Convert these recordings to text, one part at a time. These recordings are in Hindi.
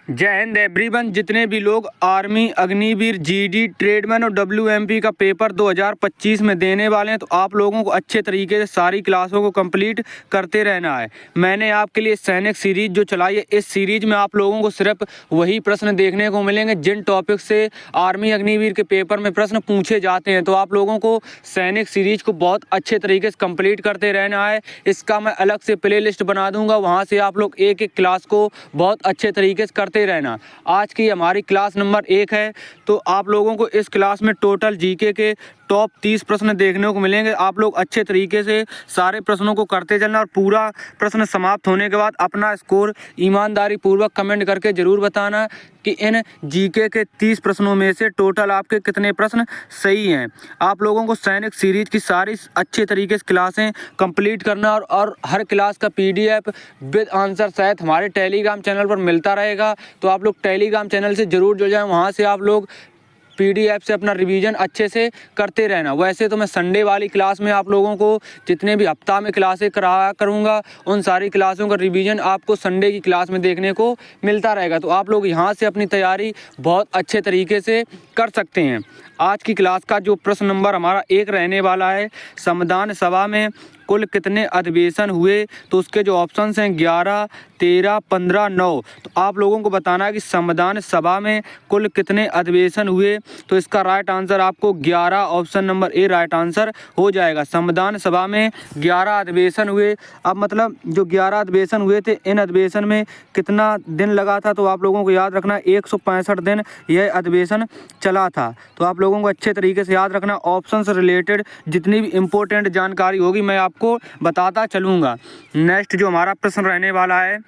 जय हिंद एवरीवन। जितने भी लोग आर्मी, अग्निवीर, जीडी, ट्रेडमैन और डब्ल्यूएमपी का पेपर 2025 में देने वाले हैं तो आप लोगों को अच्छे तरीके से सारी क्लासों को कंप्लीट करते रहना है। मैंने आपके लिए सैनिक सीरीज जो चलाई है, इस सीरीज में आप लोगों को सिर्फ वही प्रश्न देखने को मिलेंगे जिन टॉपिक से आर्मी, अग्निवीर के पेपर में प्रश्न पूछे जाते हैं। तो आप लोगों को सैनिक सीरीज को बहुत अच्छे तरीके से कंप्लीट करते रहना है। इसका मैं अलग से प्ले लिस्ट बना दूंगा, वहाँ से आप लोग एक एक क्लास को बहुत अच्छे तरीके से करते रहना। आज की हमारी क्लास नंबर 1 है, तो आप लोगों को इस क्लास में टोटल जीके के टॉप 30 प्रश्न देखने को मिलेंगे। आप लोग अच्छे तरीके से सारे प्रश्नों को करते चलना और पूरा प्रश्न समाप्त होने के बाद अपना स्कोर ईमानदारी पूर्वक कमेंट करके जरूर बताना कि इन जीके के 30 प्रश्नों में से टोटल आपके कितने प्रश्न सही हैं। आप लोगों को सैनिक सीरीज की सारी अच्छे तरीके से क्लासें कंप्लीट करना और हर क्लास का पीडीएफ विद आंसर सहित हमारे टेलीग्राम चैनल पर मिलता रहेगा। तो आप लोग टेलीग्राम चैनल से ज़रूर जुड़ जाएं, वहाँ से आप लोग पीडीएफ से अपना रिवीजन अच्छे से करते रहना। वैसे तो मैं संडे वाली क्लास में आप लोगों को जितने भी हफ्ता में क्लासें कराया करूँगा, उन सारी क्लासों का रिवीजन आपको संडे की क्लास में देखने को मिलता रहेगा। तो आप लोग यहाँ से अपनी तैयारी बहुत अच्छे तरीके से कर सकते हैं। आज की क्लास का जो प्रश्न नंबर हमारा 1 रहने वाला है, संविधान सभा में कुल कितने अधिवेशन हुए? तो उसके जो ऑप्शंस हैं 11, 13, 15, 9। तो आप लोगों को बताना है कि संविधान सभा में कुल कितने अधिवेशन हुए। तो इसका राइट आंसर आपको 11 ऑप्शन नंबर ए राइट आंसर हो जाएगा। संविधान सभा में 11 अधिवेशन हुए। अब मतलब जो 11 अधिवेशन हुए थे, इन अधिवेशन में कितना दिन लगा था? तो आप लोगों को याद रखना 165 दिन यह अधिवेशन चला था। तो आप लोगों को अच्छे तरीके से याद रखना। ऑप्शन से रिलेटेड जितनी भी इम्पोर्टेंट जानकारी होगी मैं आपको बताता चलूँगा। नेक्स्ट जो हमारा प्रश्न रहने वाला है,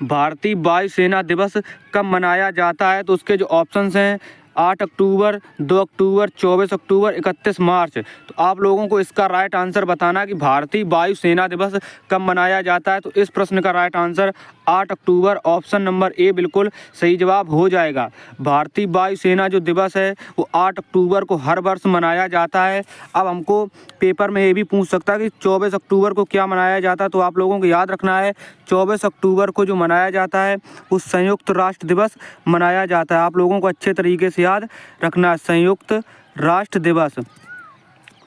भारतीय वायुसेना दिवस कब मनाया जाता है? तो उसके जो ऑप्शंस हैं 8 अक्टूबर, 2 अक्टूबर, 24 अक्टूबर, 31 मार्च। तो आप लोगों को इसका राइट आंसर बताना कि भारतीय वायुसेना दिवस कब मनाया जाता है। तो इस प्रश्न का right answer 8 October option number A बिल्कुल सही जवाब हो जाएगा। भारतीय वायुसेना जो दिवस है वो 8 अक्टूबर को हर वर्ष मनाया जाता है। अब हमको पेपर में ये भी पूछ सकता है कि 24 अक्टूबर को क्या मनाया जाता है। तो आप लोगों को याद रखना है 24 अक्टूबर को जो मनाया जाता है वो संयुक्त राष्ट्र दिवस मनाया जाता है। आप लोगों को अच्छे तरीके से याद रखना है संयुक्त राष्ट्र दिवस।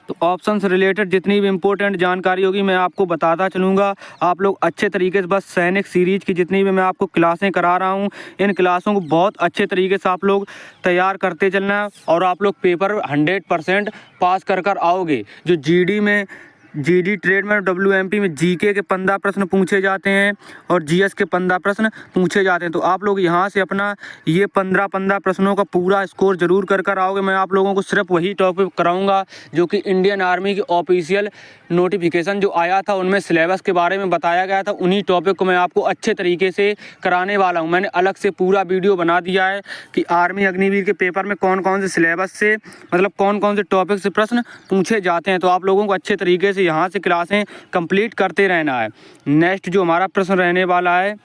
तो ऑप्शन से रिलेटेड जितनी भी इम्पोर्टेंट जानकारी होगी मैं आपको बताता चलूँगा। आप लोग अच्छे तरीके से बस सैनिक सीरीज की जितनी भी मैं आपको क्लासें करा रहा हूँ, इन क्लासों को बहुत अच्छे तरीके से आप लोग तैयार करते चलना है और आप लोग पेपर 100% पास कर आओगे। जो जीडी ट्रेडमैन डब्ल्यूएमपी में जीके के 15 प्रश्न पूछे जाते हैं और जीएस के 15 प्रश्न पूछे जाते हैं। तो आप लोग यहाँ से अपना ये 15 प्रश्नों का पूरा स्कोर जरूर कर आओगे। मैं आप लोगों को सिर्फ वही टॉपिक कराऊंगा जो कि इंडियन आर्मी की ऑफिशियल नोटिफिकेशन जो आया था उनमें सिलेबस के बारे में बताया गया था। उन्हीं टॉपिक को मैं आपको अच्छे तरीके से कराने वाला हूँ। मैंने अलग से पूरा वीडियो बना दिया है कि आर्मी अग्निवीर के पेपर में कौन कौन से सिलेबस से मतलब कौन कौन से टॉपिक से प्रश्न पूछे जाते हैं। तो आप लोगों को अच्छे तरीके से यहाँ से क्लासें कंप्लीट करते रहना है। नेक्स्ट जो हमारा प्रश्न रहने वाला है,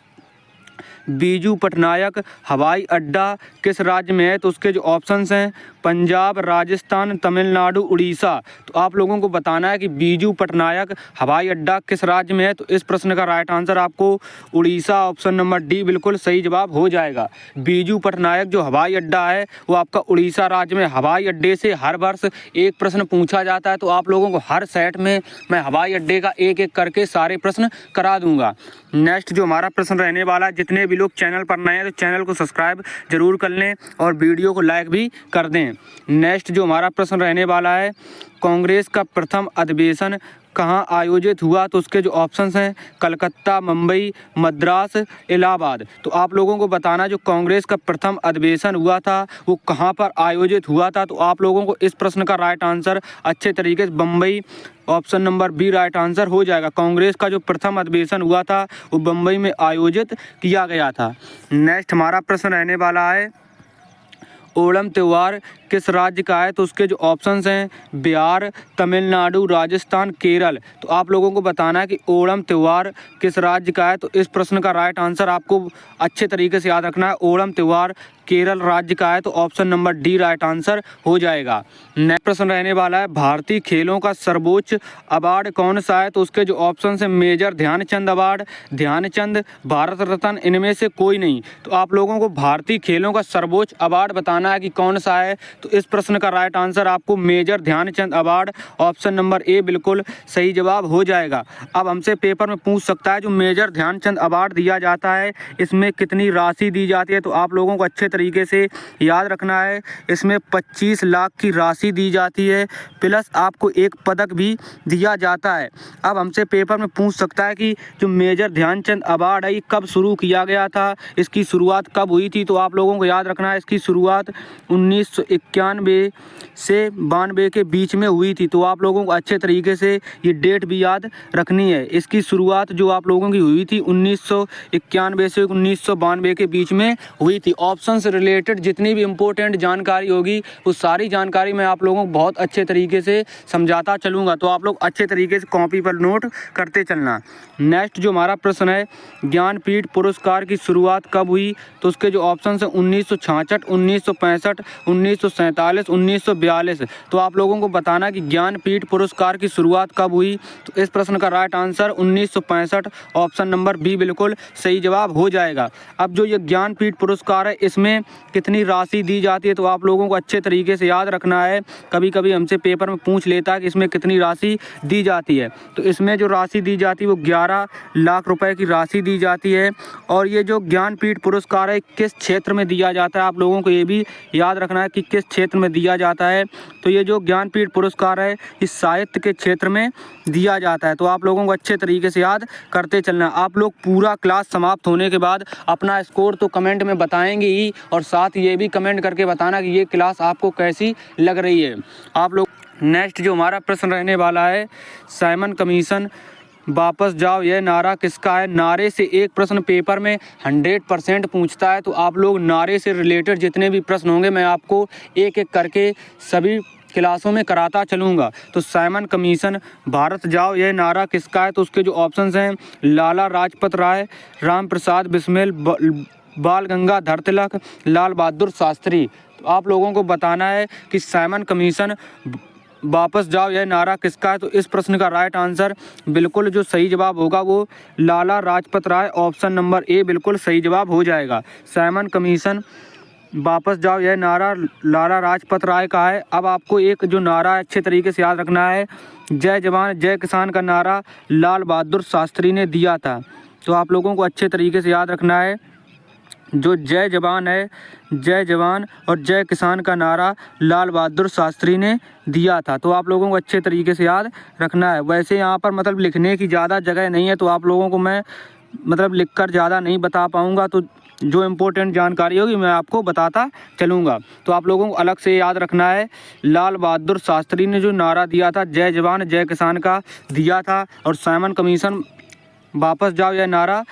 बीजू पटनायक हवाई अड्डा किस राज्य में है? तो उसके जो ऑप्शंस हैं पंजाब, राजस्थान, तमिलनाडु, उड़ीसा। तो आप लोगों को बताना है कि बीजू पटनायक हवाई अड्डा किस राज्य में है। तो इस प्रश्न का राइट आंसर आपको उड़ीसा ऑप्शन नंबर डी बिल्कुल सही जवाब हो जाएगा। बीजू पटनायक जो हवाई अड्डा है वो आपका उड़ीसा राज्य में। हवाई अड्डे से हर वर्ष एक प्रश्न पूछा जाता है। तो आप लोगों को हर सेट में मैं हवाई अड्डे का एक एक करके सारे प्रश्न करा दूंगा। नेक्स्ट जो हमारा प्रश्न रहने वाला है, जितने भी लोग चैनल पर नए हैं तो चैनल को सब्सक्राइब जरूर कर लें और वीडियो को लाइक भी कर दें। नेक्स्ट जो हमारा प्रश्न रहने वाला है, कांग्रेस का प्रथम अधिवेशन कहाँ आयोजित हुआ? तो उसके जो ऑप्शंस हैं कलकत्ता, मुंबई, मद्रास, इलाहाबाद। तो आप लोगों को बताना जो कांग्रेस का प्रथम अधिवेशन हुआ था वो कहाँ पर आयोजित हुआ था। तो आप लोगों को इस प्रश्न का राइट आंसर अच्छे तरीके से Bombay option number B right answer हो जाएगा। कांग्रेस का जो प्रथम अधिवेशन हुआ था वो बम्बई में आयोजित किया गया था। नेक्स्ट हमारा प्रश्न रहने वाला है, ओणम त्यौहार किस राज्य का है? तो उसके जो ऑप्शंस हैं बिहार, तमिलनाडु, राजस्थान, केरल। तो आप लोगों को बताना है कि ओणम त्यौहार किस राज्य का है। तो इस प्रश्न का राइट आंसर आपको अच्छे तरीके से याद रखना है। ओणम त्यौहार केरल राज्य का है, तो option number D right answer हो जाएगा। नेक्स्ट प्रश्न रहने वाला है भारतीय खेलों का सर्वोच्च अवार्ड कौन सा है, तो उसके जो ऑप्शन है मेजर ध्यानचंद अवार्ड, ध्यानचंद, भारत रत्न, इनमें से कोई नहीं। तो आप लोगों को भारतीय खेलों का सर्वोच्च अवार्ड बताना है कि कौन सा है। तो इस प्रश्न का राइट आंसर आपको major Dhyanchand award, option number A बिल्कुल सही जवाब हो जाएगा। अब हमसे पेपर में पूछ सकता है जो मेजर ध्यानचंद अवार्ड दिया जाता है इसमें कितनी राशि दी जाती है, तो आप लोगों को अच्छे तरीके से याद रखना है। इसमें 25 लाख की राशि दी जाती है, प्लस आपको एक पदक भी दिया जाता है। अब हमसे पेपर में पूछ सकता है कि जो मेजर ध्यानचंद अवार्ड है ये कब शुरू किया गया था, इसकी शुरुआत कब हुई थी। तो आप लोगों को याद रखना है इसकी शुरुआत 1991 से 92 के बीच में हुई थी। तो आप लोगों को अच्छे तरीके से ये डेट भी याद रखनी है। इसकी शुरुआत जो आप लोगों की हुई थी 1991 से 1992 के बीच में हुई थी। ऑप्शन से रिलेटेड जितनी भी इम्पोर्टेंट जानकारी होगी वो सारी जानकारी मैं आप लोगों को बहुत अच्छे तरीके से समझाता चलूँगा, तो आप लोग अच्छे तरीके से कॉपी पर नोट करते चलना। नेक्स्ट जो हमारा प्रश्न है ज्ञानपीठ पुरस्कार की शुरुआत कब हुई, तो उसके जो ऑप्शन है 1966, 1965, 1947, 1942। तो आप लोगों को बताना कि ज्ञानपीठ पुरस्कार की शुरुआत कब हुई। तो इस प्रश्न का right answer 1965, option number B बिल्कुल सही जवाब हो जाएगा। अब जो ये ज्ञानपीठ पुरस्कार है इसमें कितनी राशि दी जाती है, तो आप लोगों को अच्छे तरीके से याद रखना है। कभी कभी हमसे पेपर में पूछ लेता है कि इसमें कितनी राशि दी जाती है। तो इसमें जो राशि दी जाती है वो 11 लाख रुपए की राशि दी जाती है। और ये जो ज्ञानपीठ पुरस्कार है किस क्षेत्र में दिया जाता है, आप लोगों को ये भी याद रखना है कि किस क्षेत्र में दिया जाता है। तो ये जो ज्ञानपीठ पुरस्कार है इस साहित्य के क्षेत्र में दिया जाता है। तो आप लोगों को अच्छे तरीके से याद करते चलना। आप लोग पूरा क्लास समाप्त होने के बाद अपना स्कोर तो कमेंट में बताएंगे ही, और साथ ये भी कमेंट करके बताना कि ये क्लास आपको कैसी लग रही है आप लोग। नेक्स्ट जो हमारा प्रश्न रहने वाला है साइमन कमीशन वापस जाओ यह नारा किसका है। नारे से एक प्रश्न पेपर में 100% पूछता है। तो आप लोग नारे से रिलेटेड जितने भी प्रश्न होंगे मैं आपको एक एक करके सभी क्लासों में कराता चलूँगा। तो साइमन कमीशन भारत जाओ यह नारा किसका है, तो उसके जो ऑप्शंस हैं लाला लाजपत राय, राम प्रसाद बिस्मिल, बाल गंगाधर तिलक, लाल बहादुर शास्त्री। तो आप लोगों को बताना है कि साइमन कमीशन वापस जाओ यह नारा किसका है। तो इस प्रश्न का राइट आंसर बिल्कुल जो सही जवाब होगा वो Lala Lajpat Rai, option number A बिल्कुल सही जवाब हो जाएगा। साइमन कमीशन वापस जाओ यह नारा लाला लाजपत राय का है। अब आपको एक जो नारा अच्छे तरीके से याद रखना है, जय जवान जय किसान का नारा लाल बहादुर शास्त्री ने दिया था। तो आप लोगों को अच्छे तरीके से याद रखना है जो जय जवान है, जय जवान और जय किसान का नारा लाल बहादुर शास्त्री ने दिया था। तो आप लोगों को अच्छे तरीके से याद रखना है। वैसे यहाँ पर मतलब लिखने की ज़्यादा जगह नहीं है, तो आप लोगों को मैं मतलब लिखकर ज़्यादा नहीं बता पाऊँगा। तो जो इम्पोर्टेंट जानकारी होगी मैं आपको बताता चलूँगा। तो आप लोगों को अलग से याद रखना है लाल बहादुर शास्त्री ने जो नारा दिया था जय जवान जय किसान का दिया था, और साइमन कमीशन वापस जाओ यह नारा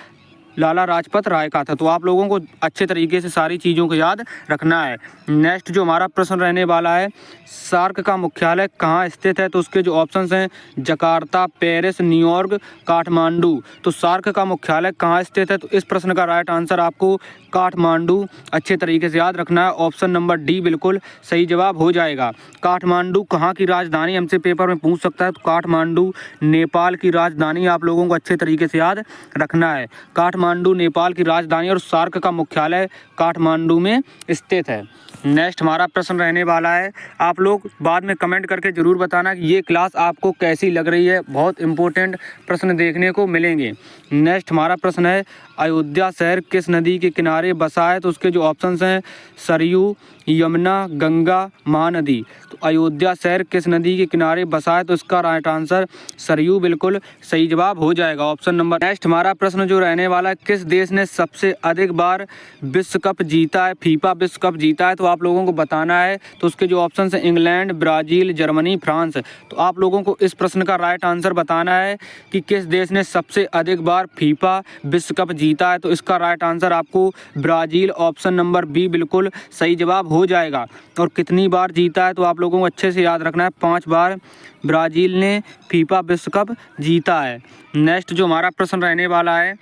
लाला लाजपत राय का था। तो आप लोगों को अच्छे तरीके से सारी चीज़ों को याद रखना है। नेक्स्ट जो हमारा प्रश्न रहने वाला है सार्क का मुख्यालय कहाँ स्थित है। तो उसके जो ऑप्शंस हैं जकार्ता, पेरिस, न्यूयॉर्क, काठमांडू। तो सार्क का मुख्यालय कहाँ स्थित है, तो इस प्रश्न का राइट आंसर आपको काठमांडू अच्छे तरीके से याद रखना है। ऑप्शन नंबर डी बिल्कुल सही जवाब हो जाएगा। काठमांडू कहाँ की राजधानी हमसे पेपर में पूछ सकता है। तो काठमांडू नेपाल की राजधानी आप लोगों को अच्छे तरीके से याद रखना है। काठमांडू नेपाल की राजधानी और सार्क का मुख्यालय काठमांडू में स्थित है। नेक्स्ट हमारा प्रश्न रहने वाला है, आप लोग बाद में कमेंट करके ज़रूर बताना कि ये क्लास आपको कैसी लग रही है। बहुत इंपॉर्टेंट प्रश्न देखने को मिलेंगे। नेक्स्ट हमारा प्रश्न है अयोध्या शहर किस नदी के किनारे बसा है। तो उसके जो ऑप्शंस हैं सरयू, यमुना, गंगा, महानदी। तो अयोध्या शहर किस नदी के किनारे बसा है, तो इसका राइट आंसर सरयू बिल्कुल सही जवाब हो जाएगा। Option number. नेक्स्ट हमारा प्रश्न जो रहने वाला है किस देश ने सबसे अधिक बार विश्व कप जीता है, फीफा विश्व कप जीता है। तो आप लोगों को बताना है। तो उसके जो ऑप्शन हैं इंग्लैंड, ब्राज़ील, जर्मनी, फ्रांस। तो आप लोगों को इस प्रश्न का राइट आंसर बताना है कि किस देश ने सबसे अधिक बार फीफा विश्व कप जीता है। तो इसका राइट आंसर आपको ब्राज़ील, ऑप्शन नंबर बी बिल्कुल सही जवाब हो जाएगा। और कितनी बार जीता है, तो आप लोगों को अच्छे से याद रखना है 5 बार ब्राज़ील ने फीफा विश्व कप जीता है। नेक्स्ट जो हमारा प्रश्न रहने वाला है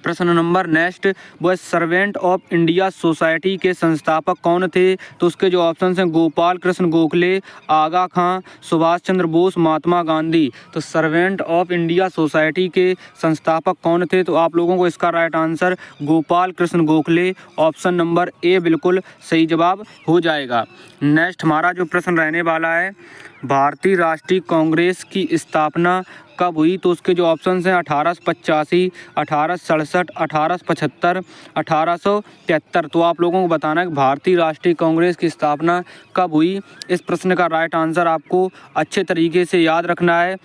प्रश्न नंबर नेक्स्ट वो सर्वेंट ऑफ इंडिया सोसाइटी के संस्थापक कौन थे? तो उसके जो ऑप्शन हैं गोपाल कृष्ण गोखले, आगा खां, सुभाष चंद्र बोस, महात्मा गांधी। तो सर्वेंट ऑफ इंडिया सोसाइटी के संस्थापक कौन थे? तो आप लोगों को इसका right answer Gopal Krishna Gokhale, option number A बिल्कुल सही जवाब हो जाएगा। नेक्स्ट हमारा जो प्रश्न रहने वाला है, भारतीय राष्ट्रीय कांग्रेस की स्थापना कब हुई? तो उसके जो ऑप्शन हैं 1885, 1867, 1875, 1873। तो आप लोगों को बताना है कि भारतीय राष्ट्रीय कांग्रेस की स्थापना कब हुई। इस प्रश्न का राइट आंसर आपको अच्छे तरीके से याद रखना है।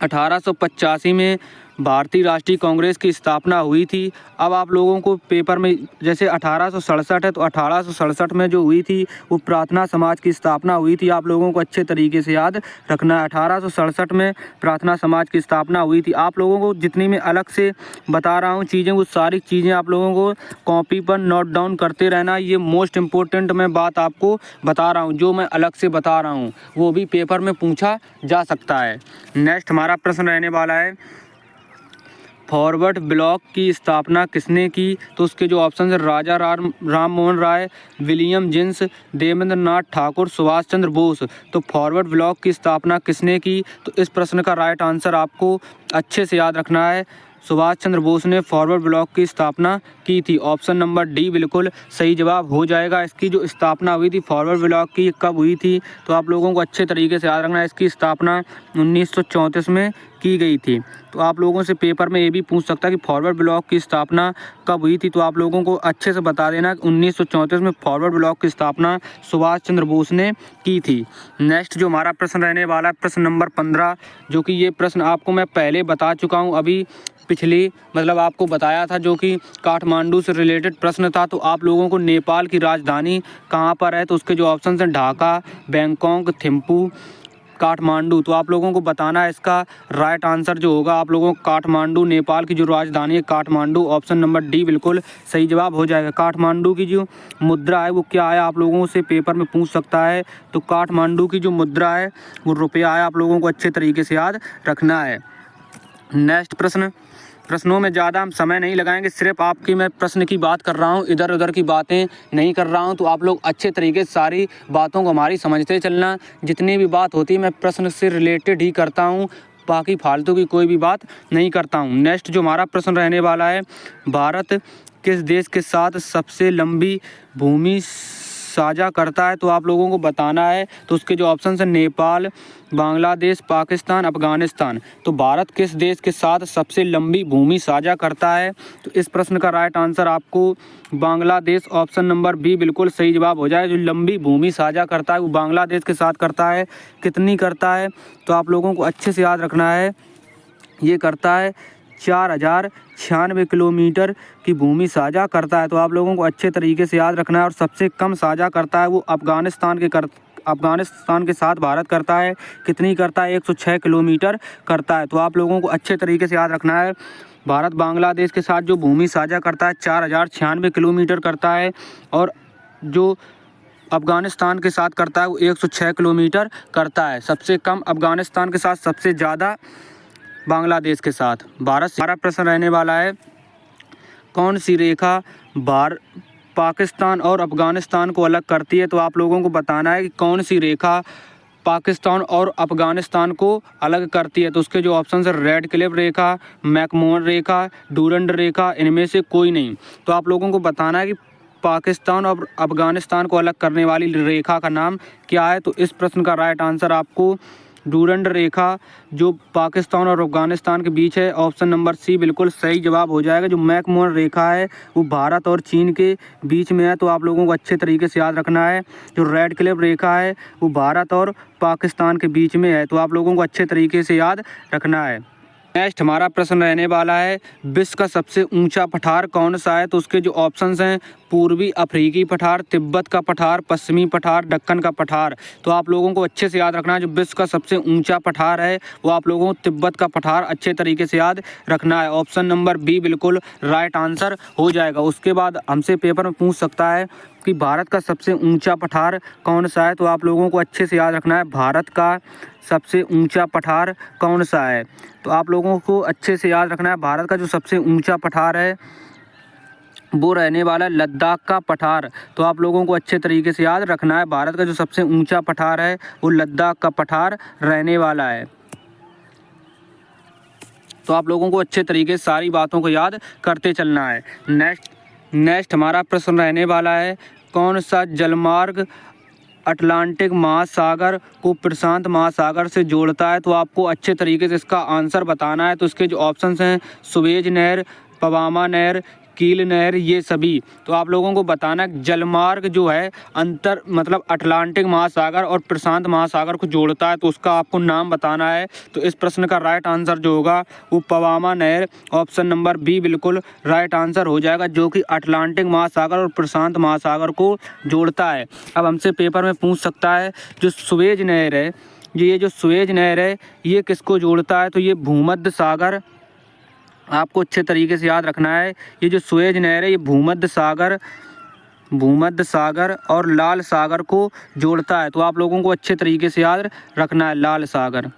1885 में भारतीय राष्ट्रीय कांग्रेस की स्थापना हुई थी। अब आप लोगों को पेपर में जैसे 1867 है तो 1867 में जो हुई थी वो प्रार्थना समाज की स्थापना हुई थी। आप लोगों को अच्छे तरीके से याद रखना है। 1867 में प्रार्थना समाज की स्थापना हुई थी। आप लोगों को जितनी मैं अलग से बता रहा हूँ चीज़ें, वो सारी चीज़ें आप लोगों को कॉपी पर नोट डाउन करते रहना। ये मोस्ट इम्पोर्टेंट मैं बात आपको बता रहा हूँ, जो मैं अलग से बता रहा हूँ वो भी पेपर में पूछा जा सकता है। नेक्स्ट हमारा प्रश्न रहने वाला है, फॉरवर्ड ब्लॉक की स्थापना किसने की? तो उसके जो ऑप्शन है राजा राम मोहन राय, विलियम जिन्स, देवेंद्र नाथ ठाकुर, सुभाष चंद्र बोस। तो फॉरवर्ड ब्लॉक की स्थापना किसने की? तो इस प्रश्न का राइट आंसर आपको अच्छे से याद रखना है। सुभाष चंद्र बोस ने फॉरवर्ड ब्लॉक की स्थापना की थी। ऑप्शन नंबर डी बिल्कुल सही जवाब हो जाएगा। इसकी जो स्थापना हुई थी फॉरवर्ड ब्लॉक की कब हुई थी? तो आप लोगों को अच्छे तरीके से याद रखना है। इसकी स्थापना 1934 में की गई थी। तो आप लोगों से पेपर में ये भी पूछ सकता है कि फॉरवर्ड ब्लॉक की स्थापना कब हुई थी। तो आप लोगों को अच्छे से बता देना कि 1934 में फॉरवर्ड ब्लॉक की स्थापना सुभाष चंद्र बोस ने की थी। नेक्स्ट जो हमारा प्रश्न रहने वाला है, प्रश्न नंबर 15, जो कि ये प्रश्न आपको मैं पहले बता चुका हूँ, अभी पिछली आपको बताया था, जो कि काठमांडू से रिलेटेड प्रश्न था। तो आप लोगों को नेपाल की राजधानी कहाँ पर है? तो उसके जो ऑप्शन हैं ढाका, बैंकॉक, थिम्पू, काठमांडू। तो आप लोगों को बताना है इसका राइट आंसर जो होगा आप लोगों को काठमांडू, नेपाल की जो राजधानी है काठमांडू, ऑप्शन नंबर डी बिल्कुल सही जवाब हो जाएगा। काठमांडू की जो मुद्रा है वो क्या है? आप लोगों से पेपर में पूछ सकता है। तो काठमांडू की जो मुद्रा है वो रुपया है। आप लोगों को अच्छे तरीके से याद रखना है। नेक्स्ट प्रश्नों में ज़्यादा हम समय नहीं लगाएंगे, सिर्फ आपकी मैं प्रश्न की बात कर रहा हूँ, इधर उधर की बातें नहीं कर रहा हूँ। तो आप लोग अच्छे तरीके से सारी बातों को हमारी समझते चलना। जितनी भी बात होती है मैं प्रश्न से रिलेटेड ही करता हूँ, बाकी फालतू की कोई भी बात नहीं करता हूँ। नेक्स्ट जो हमारा प्रश्न रहने वाला है, भारत किस देश के साथ सबसे लंबी भूमि साझा करता है? तो आप लोगों को बताना है। तो उसके जो ऑप्शन हैं नेपाल, बांग्लादेश, पाकिस्तान, अफगानिस्तान। तो भारत किस देश के साथ सबसे लंबी भूमि साझा करता है? तो इस प्रश्न का राइट आंसर आपको बांग्लादेश, ऑप्शन नंबर बी बिल्कुल सही जवाब हो जाए। जो लंबी भूमि साझा करता है वो बांग्लादेश के साथ करता है। कितनी करता है? तो आप लोगों को अच्छे से याद रखना है, ये करता है 4096 किलोमीटर की भूमि साझा करता है। तो आप लोगों को अच्छे तरीके से याद रखना है। और सबसे कम साझा करता है वो अफगानिस्तान के साथ भारत करता है। कितनी करता है? 106 किलोमीटर करता है। तो आप लोगों को अच्छे तरीके से याद रखना है, भारत बांग्लादेश के साथ जो भूमि साझा करता है 4096 किलोमीटर करता है, और जो अफगानिस्तान के साथ करता है वो 106 किलोमीटर करता है। सबसे कम अफगानिस्तान के साथ, सबसे ज़्यादा बांग्लादेश के साथ। भारत से हमारा प्रश्न रहने वाला है, कौन सी रेखा पाकिस्तान और अफगानिस्तान को अलग करती है? तो आप लोगों को बताना है कि कौन सी रेखा पाकिस्तान और अफगानिस्तान को अलग करती है। तो उसके जो ऑप्शन है रेड क्लिफ रेखा, मैकमोहन रेखा, डूरंड रेखा, इनमें से कोई नहीं। तो आप लोगों को बताना है कि पाकिस्तान और अफगानिस्तान को अलग करने वाली रेखा का नाम क्या है? तो इस प्रश्न का राइट आंसर आपको डूरंड रेखा जो पाकिस्तान और अफगानिस्तान के बीच है, ऑप्शन नंबर सी बिल्कुल सही जवाब हो जाएगा। जो मैकमोहन रेखा है वो भारत और चीन के बीच में है। तो आप लोगों को अच्छे तरीके से याद रखना है। जो रेड क्लिफ रेखा है वो भारत और पाकिस्तान के बीच में है। तो आप लोगों को अच्छे तरीके से याद रखना है। नेक्स्ट हमारा प्रश्न रहने वाला है, विश्व का सबसे ऊंचा पठार कौन सा है? तो उसके जो ऑप्शंस हैं पूर्वी अफ्रीकी पठार, तिब्बत का पठार, पश्चिमी पठार, दक्कन का पठार। तो आप लोगों को अच्छे से याद रखना है जो विश्व का सबसे ऊंचा पठार है वो आप लोगों को तिब्बत का पठार अच्छे तरीके से याद रखना है। ऑप्शन नंबर बी बिल्कुल राइट आंसर हो जाएगा। उसके बाद हमसे पेपर में पूछ सकता है कि भारत का सबसे ऊंचा पठार कौन सा है, तो आप लोगों को अच्छे से याद रखना है भारत का सबसे ऊंचा पठार कौन सा है। तो आप लोगों को अच्छे से याद रखना है भारत का जो सबसे ऊंचा पठार है वो रहने वाला लद्दाख का पठार। तो आप लोगों को अच्छे तरीके से याद रखना है भारत का जो सबसे ऊंचा पठार है वो लद्दाख का पठार रहने वाला है। तो आप लोगों को अच्छे तरीके से सारी बातों को याद करते चलना है। नेक्स्ट हमारा प्रश्न रहने वाला है कौन सा जलमार्ग अटलांटिक महासागर को प्रशांत महासागर से जोड़ता है। तो आपको अच्छे तरीके से इसका आंसर बताना है। तो इसके जो ऑप्शंस हैं सुएज नहर, पवामा नहर, कील नहर, ये सभी। तो आप लोगों को बताना है जलमार्ग जो है अंतर मतलब अटलांटिक महासागर और प्रशांत महासागर को जोड़ता है तो उसका आपको नाम बताना है। तो इस प्रश्न का राइट आंसर जो होगा वो पवामा नहर ऑप्शन नंबर बी बिल्कुल राइट आंसर हो जाएगा, जो कि अटलांटिक महासागर और प्रशांत महासागर को जोड़ता है। अब हमसे पेपर में पूछ सकता है जो सुएज नहर है, ये जो सुएज नहर है ये किसको जोड़ता है। तो ये भूमध्य सागर, आपको अच्छे तरीके से याद रखना है ये जो सुएज नहर है ये भूमध्य सागर और लाल सागर को जोड़ता है। तो आप लोगों को अच्छे तरीके से याद रखना है लाल सागर,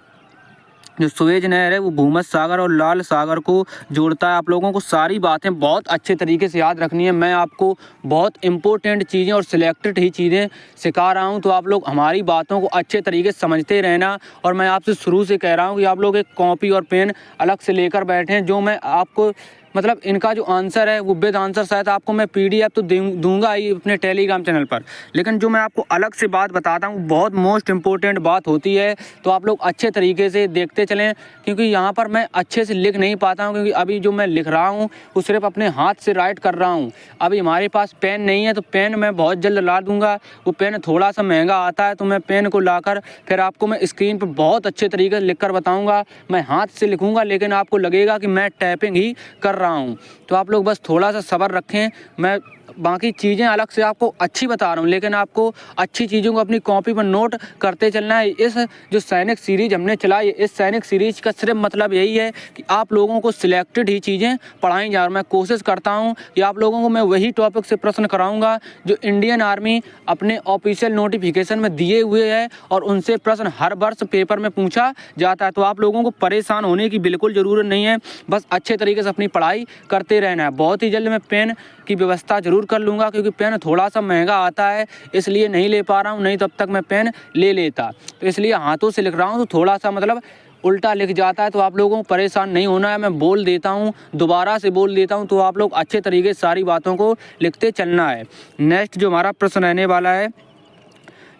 जो सुएज नहर है वो भूमध्य सागर और लाल सागर को जोड़ता है। आप लोगों को सारी बातें बहुत अच्छे तरीके से याद रखनी है। मैं आपको बहुत इंपॉर्टेंट चीज़ें और सिलेक्टेड ही चीज़ें सिखा रहा हूं, तो आप लोग हमारी बातों को अच्छे तरीके से समझते रहना। और मैं आपसे शुरू से कह रहा हूं कि आप लोग एक कॉपी और पेन अलग से लेकर बैठें। जो मैं आपको मतलब इनका जो आंसर है वो विद आंसर शायद आपको मैं PDF तो दूंगा ही अपने टेलीग्राम चैनल पर, लेकिन जो मैं आपको अलग से बात बताता हूँ बहुत मोस्ट इम्पोर्टेंट बात होती है। तो आप लोग अच्छे तरीके से देखते चलें, क्योंकि यहाँ पर मैं अच्छे से लिख नहीं पाता हूँ, क्योंकि अभी जो मैं लिख रहा हूँ वो सिर्फ अपने हाथ से राइट कर रहा हूँ। अभी हमारे पास पेन नहीं है, तो पेन मैं बहुत जल्द ला दूँगा। वो पेन थोड़ा सा महंगा आता है, तो मैं पेन को लाकर फिर आपको मैं स्क्रीन पर बहुत अच्छे तरीके से लिख कर बताऊँगा। मैं हाथ से लिखूँगा लेकिन आपको लगेगा कि मैं टाइपिंग ही कर रहा हूँ। तो आप लोग बस थोड़ा सा सब्र रखें। मैं बाकी चीज़ें अलग से आपको अच्छी बता रहा हूँ, लेकिन आपको अच्छी चीज़ों को अपनी कॉपी पर नोट करते चलना है। इस जो सैनिक सीरीज हमने चलाई, इस सैनिक सीरीज का सिर्फ मतलब यही है कि आप लोगों को सिलेक्टेड ही चीज़ें पढ़ाई जा रही। मैं कोशिश करता हूँ कि आप लोगों को मैं वही टॉपिक से प्रश्न कराऊंगा जो इंडियन आर्मी अपने ऑफिशियल नोटिफिकेशन में दिए हुए है, और उनसे प्रश्न हर वर्ष पेपर में पूछा जाता है। तो आप लोगों को परेशान होने की बिल्कुल ज़रूरत नहीं है, बस अच्छे तरीके से अपनी पढ़ाई करते रहना है। बहुत ही जल्द मैं पेन की व्यवस्था ज़रूर कर लूँगा, क्योंकि पेन थोड़ा सा महंगा आता है इसलिए नहीं ले पा रहा हूँ, नहीं तब तक मैं पेन ले लेता। तो इसलिए हाथों से लिख रहा हूँ तो थोड़ा सा मतलब उल्टा लिख जाता है। तो आप लोगों को परेशान नहीं होना है। मैं बोल देता हूँ, दोबारा से बोल देता हूँ, तो आप लोग अच्छे तरीके से सारी बातों को लिखते चलना है। नेक्स्ट जो हमारा प्रश्न रहने वाला है,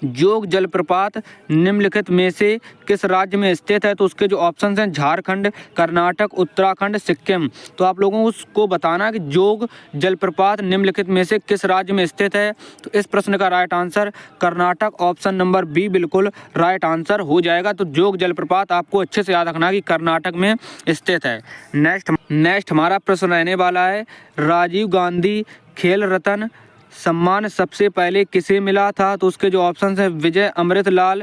जोग जलप्रपात निम्नलिखित में से किस राज्य में स्थित है। तो उसके जो ऑप्शन हैं झारखंड, कर्नाटक, उत्तराखंड, सिक्किम। तो आप लोगों को उसको बताना कि जोग जलप्रपात निम्नलिखित में से किस राज्य में स्थित है। तो इस प्रश्न का right answer Karnataka option number B बिल्कुल राइट आंसर हो जाएगा। तो जोग जलप्रपात आपको अच्छे से याद रखना कि कर्नाटक में स्थित है। नेक्स्ट हमारा प्रश्न रहने वाला है, राजीव गांधी खेल रत्न सम्मान सबसे पहले किसे मिला था। तो उसके जो ऑप्शन हैं विजय अमृतलाल,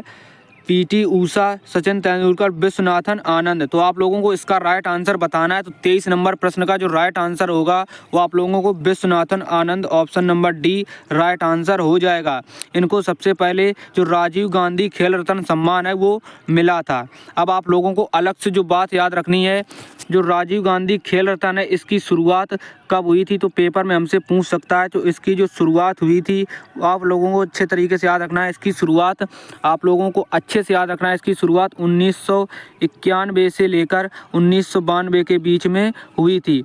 PT ऊषा, सचिन तेंदुलकर, विश्वनाथन आनंद। तो आप लोगों को इसका राइट आंसर बताना है। तो 23 नंबर प्रश्न का जो राइट आंसर होगा वो आप लोगों को Viswanathan Anand option number D right answer हो जाएगा। इनको सबसे पहले जो राजीव गांधी खेल रत्न सम्मान है वो मिला था। अब आप लोगों को अलग से जो बात याद रखनी है, जो राजीव गांधी खेल रत्न है इसकी शुरुआत कब हुई थी। तो पेपर में हमसे पूछ सकता है। तो इसकी जो शुरुआत हुई थी आप लोगों को अच्छे तरीके से याद रखना है। इसकी शुरुआत आप लोगों को अच्छे से याद रखना है। इसकी शुरुआत 1991 से लेकर 1992 के बीच में हुई थी।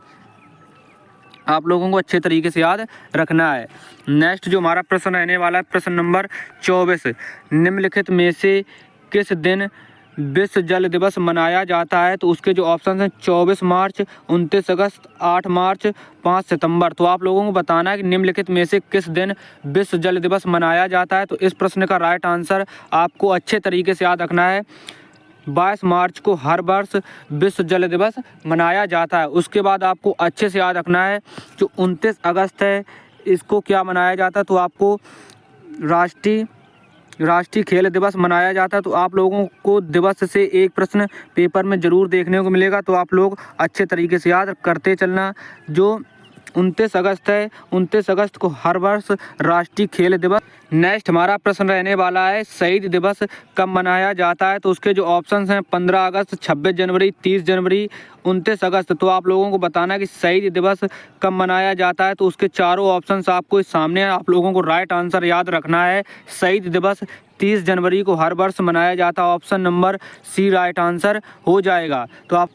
आप लोगों को अच्छे तरीके से याद रखना है। नेक्स्ट जो हमारा प्रश्न रहने वाला है, प्रश्न नंबर 24, निम्नलिखित में से किस दिन विश्व जल दिवस मनाया जाता है। तो उसके जो ऑप्शन हैं 24 मार्च, 29 अगस्त, 8 मार्च, 5 सितंबर। तो आप लोगों को बताना है कि निम्नलिखित में से किस दिन विश्व जल दिवस मनाया जाता है। तो इस प्रश्न का राइट आंसर आपको अच्छे तरीके से याद रखना है। 22 मार्च को हर वर्ष विश्व जल दिवस मनाया जाता है। उसके बाद आपको अच्छे से याद रखना है जो 29 अगस्त है इसको क्या मनाया जाता है, तो आपको राष्ट्रीय खेल दिवस मनाया जाता है। तो आप लोगों को दिवस से एक प्रश्न पेपर में ज़रूर देखने को मिलेगा, तो आप लोग अच्छे तरीके से याद करते चलना। जो 29 अगस्त है, 29 अगस्त को हर वर्ष राष्ट्रीय खेल दिवस। नेक्स्ट हमारा प्रश्न रहने वाला है शहीद दिवस कब मनाया जाता है, तो उसके जो ऑप्शंस हैं 15 अगस्त, 26 जनवरी, 30 जनवरी, 29 अगस्त। तो आप लोगों को बताना है कि शहीद दिवस कब मनाया जाता है, तो उसके चारों ऑप्शंस आपको इस सामने, आप लोगों को राइट आंसर याद रखना है। शहीद दिवस 30 जनवरी को हर वर्ष मनाया जाता है, option number C right answer हो जाएगा। तो आप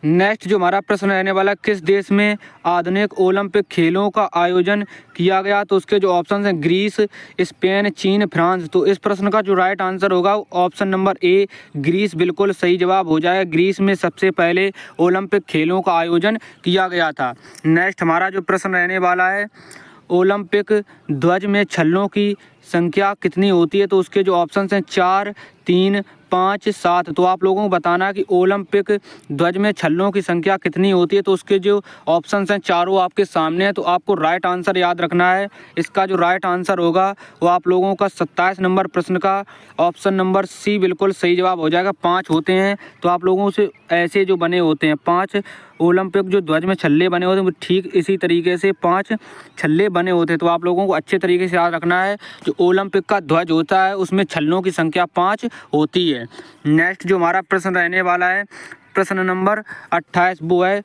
नेक्स्ट जो हमारा प्रश्न रहने वाला है किस देश में आधुनिक ओलंपिक खेलों का आयोजन किया गया, तो उसके जो ऑप्शन हैं ग्रीस, स्पेन, चीन, फ्रांस। तो इस प्रश्न का जो राइट आंसर होगा ऑप्शन नंबर ए ग्रीस बिल्कुल सही जवाब हो जाएगा। ग्रीस में सबसे पहले ओलंपिक खेलों का आयोजन किया गया था। नेक्स्ट हमारा जो प्रश्न रहने वाला है ओलंपिक ध्वज में छल्लों की संख्या कितनी होती है, तो उसके जो ऑप्शंस हैं 4, 3, 5, 7। तो आप लोगों को बताना कि ओलंपिक ध्वज में छल्लों की संख्या कितनी होती है, तो उसके जो ऑप्शंस हैं चारों आपके सामने हैं। तो आपको राइट आंसर याद रखना है। इसका जो राइट आंसर होगा वो आप लोगों का 27 नंबर प्रश्न का ऑप्शन नंबर सी बिल्कुल सही जवाब हो जाएगा। 5 होते हैं, तो आप लोगों से ऐसे जो बने होते हैं 5 ओलंपिक जो ध्वज में छल्ले बने होते हैं, वो ठीक इसी तरीके से 5 छल्ले बने होते हैं। तो आप लोगों को अच्छे तरीके से याद रखना है, जो ओलंपिक का ध्वज होता है उसमें छल्लों की संख्या 5 होती है। नेक्स्ट जो हमारा प्रश्न रहने वाला है प्रश्न नंबर 28, वो है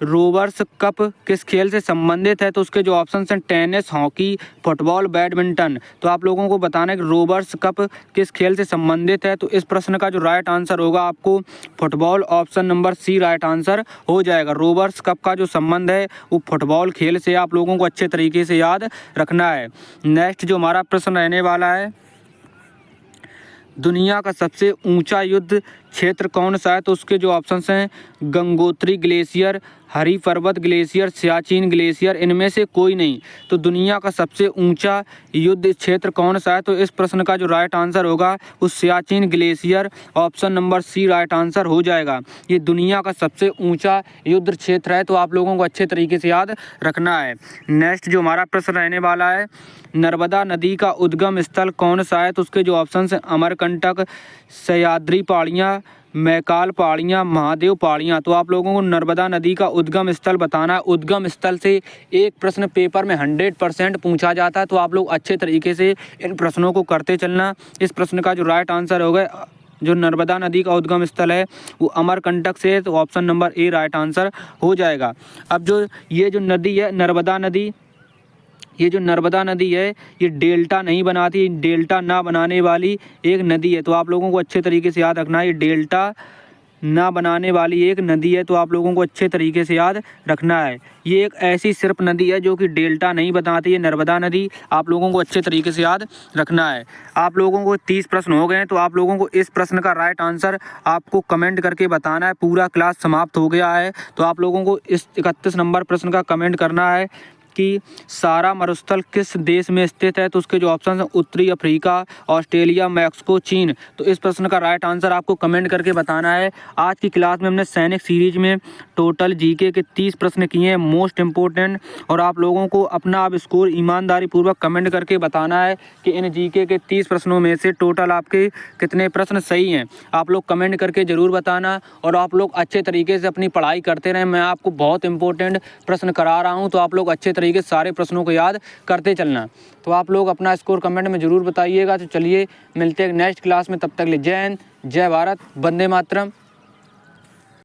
रोवर्स कप किस खेल से संबंधित है, तो उसके जो ऑप्शन हैं टेनिस, हॉकी, फुटबॉल, बैडमिंटन। तो आप लोगों को बताना है कि रोवर्स कप किस खेल से संबंधित है, तो इस प्रश्न का जो राइट आंसर होगा आपको football, option number C right answer हो जाएगा। रोवर्स कप का जो संबंध है वो फुटबॉल खेल से, आप लोगों को अच्छे तरीके से याद रखना है। नेक्स्ट जो हमारा प्रश्न रहने वाला है दुनिया का सबसे ऊंचा युद्ध क्षेत्र कौन सा है, तो उसके जो ऑप्शंस हैं गंगोत्री ग्लेशियर, हरी पर्वत ग्लेशियर, सियाचिन ग्लेशियर, इनमें से कोई नहीं। तो दुनिया का सबसे ऊंचा युद्ध क्षेत्र कौन सा है, तो इस प्रश्न का जो राइट आंसर होगा वो Siachen glacier, option number C right answer हो जाएगा। ये दुनिया का सबसे ऊंचा युद्ध क्षेत्र है, तो आप लोगों को अच्छे तरीके से याद रखना है। नेक्स्ट जो हमारा प्रश्न रहने वाला है नर्मदा नदी का उद्गम स्थल कौन सा है, तो उसके जो ऑप्शन हैं अमरकंटक, सह्याद्री पहाड़ियाँ, मैकाल पहाड़ियाँ, महादेव पहाड़ियाँ। तो आप लोगों को नर्मदा नदी का उद्गम स्थल बताना है। उद्गम स्थल से एक प्रश्न पेपर में 100% पूछा जाता है, तो आप लोग अच्छे तरीके से इन प्रश्नों को करते चलना। इस प्रश्न का जो राइट आंसर होगा जो नर्मदा नदी का उद्गम स्थल है वो अमरकंटक से है, तो ऑप्शन नंबर ए राइट आंसर हो जाएगा। अब जो ये जो नदी है नर्मदा नदी, ये जो नर्मदा नदी है ये डेल्टा नहीं बनाती, डेल्टा ना बनाने वाली एक नदी है। तो आप लोगों को अच्छे तरीके से याद रखना है, ये डेल्टा ना बनाने वाली एक नदी है, तो आप लोगों को अच्छे तरीके से याद रखना है। ये एक ऐसी सिर्फ नदी है जो कि डेल्टा नहीं बनाती है, नर्मदा नदी। आप लोगों को अच्छे तरीके से याद रखना है। आप लोगों को 30 प्रश्न हो गए हैं, तो आप लोगों को इस प्रश्न का राइट आंसर आपको कमेंट करके बताना है। पूरा क्लास समाप्त हो गया है, तो आप लोगों को इस 31 नंबर प्रश्न का कमेंट करना है कि सारा मरुस्थल किस देश में स्थित है, तो उसके जो ऑप्शन हैं उत्तरी अफ्रीका, ऑस्ट्रेलिया, मैक्सिको, चीन। तो इस प्रश्न का राइट आंसर आपको कमेंट करके बताना है। आज की क्लास में हमने सैनिक सीरीज में टोटल जीके के 30 प्रश्न किए हैं मोस्ट इम्पोर्टेंट, और आप लोगों को अपना अब स्कोर ईमानदारी पूर्वक कमेंट करके बताना है कि इन जीके के 30 प्रश्नों में से टोटल आपके कितने प्रश्न सही हैं। आप लोग कमेंट करके ज़रूर बताना, और आप लोग अच्छे तरीके से अपनी पढ़ाई करते रहें। मैं आपको बहुत इंपॉर्टेंट प्रश्न करा रहा हूँ, तो आप लोग अच्छे तरीके से सारे प्रश्नों को याद करते चलना। तो आप लोग अपना स्कोर कमेंट में ज़रूर बताइएगा। तो चलिए मिलते हैं नेक्स्ट क्लास में, तब तक के लिए जय हिंद, जय भारत, वंदे मातरम।